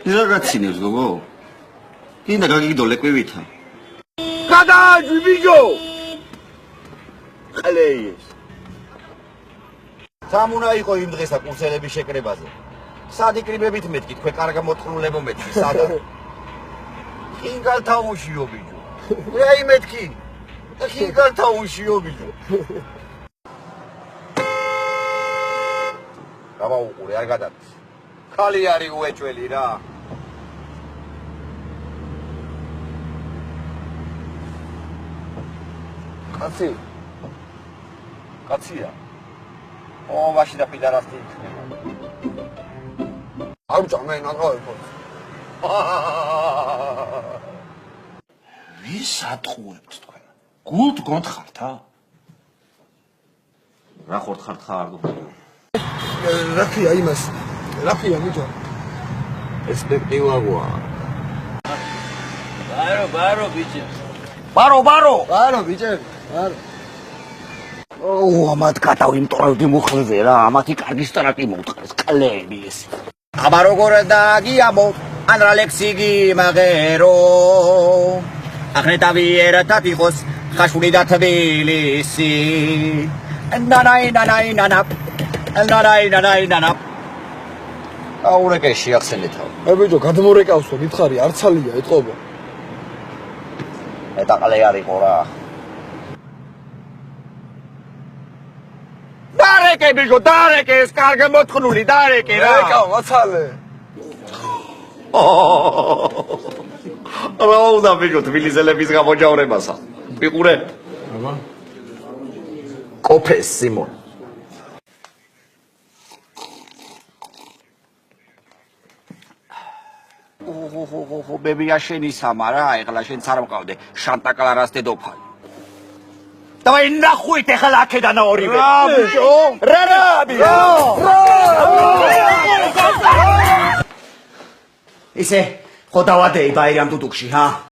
Ragazzi, sgogo. Inda gagigdo lequivita. Kada, bijo. Qaleyes. Samuna იყო იმ დღესა კურსელების შეკრებაზე. Სადი კრიბებით მეთქი, თქვენ კარგა მოწყრულებო მეთქი, სადა. ხინგალთა უშიო ბიჯო. რეი მეთქი. ხინგალთა უშიო ბიჯო. გამაუყურე, არ გადადის. ხალი არის უეჭველი რა. კაცი. კაცია. ო, ვაში და პიდარასტი იქნება. არ უჭამე ნაყავებო. ვის ატყუებთ თქვენ? გულთ გონთხართ, ა? რა ხორთხართ ხარდო? რაფია იმას? რაფია მიჯო? პერსპექტივაა. ბარო, ბიჭი. ბარო. ბარო, ბიჭები, ბარო. ო, ამათ კატავიმტორავდი მუხლზე რა, ამათი კარგი სტრატი მოუწყეს კლები ეს. აბა როგორ დაგიამო, ან რალექსიგი მაგერო. ახნეტავი ერთად იყოს, ხაშური და თბილისი. ნანა. აურეკეში ახსენეთავ. ბიჭო, გადმორეკავსო, მითხარი, არცალია ეთყობა. ეტაყლე არისო რა. დარეკე ბიჭო, დარეკე, ეს კარგი მოთხნული, დარეკე რა. ეკავ, მაცალე. რა უნდა ბიჭო, თბილისელების გამოჯავრებასა. ვიყურე. აბა. კოფეს სიმონ. ო, ბებია შენი სამა რა, ეხლა შენც არ მყავდე შანტა კლარას დედოფალი. დავაი ნახუით ეხლა აქედან ორივე. რა ბიჭო? რა ბიჭო? ისე ხო დავადეი ბაირამ დუდუკში, ჰა?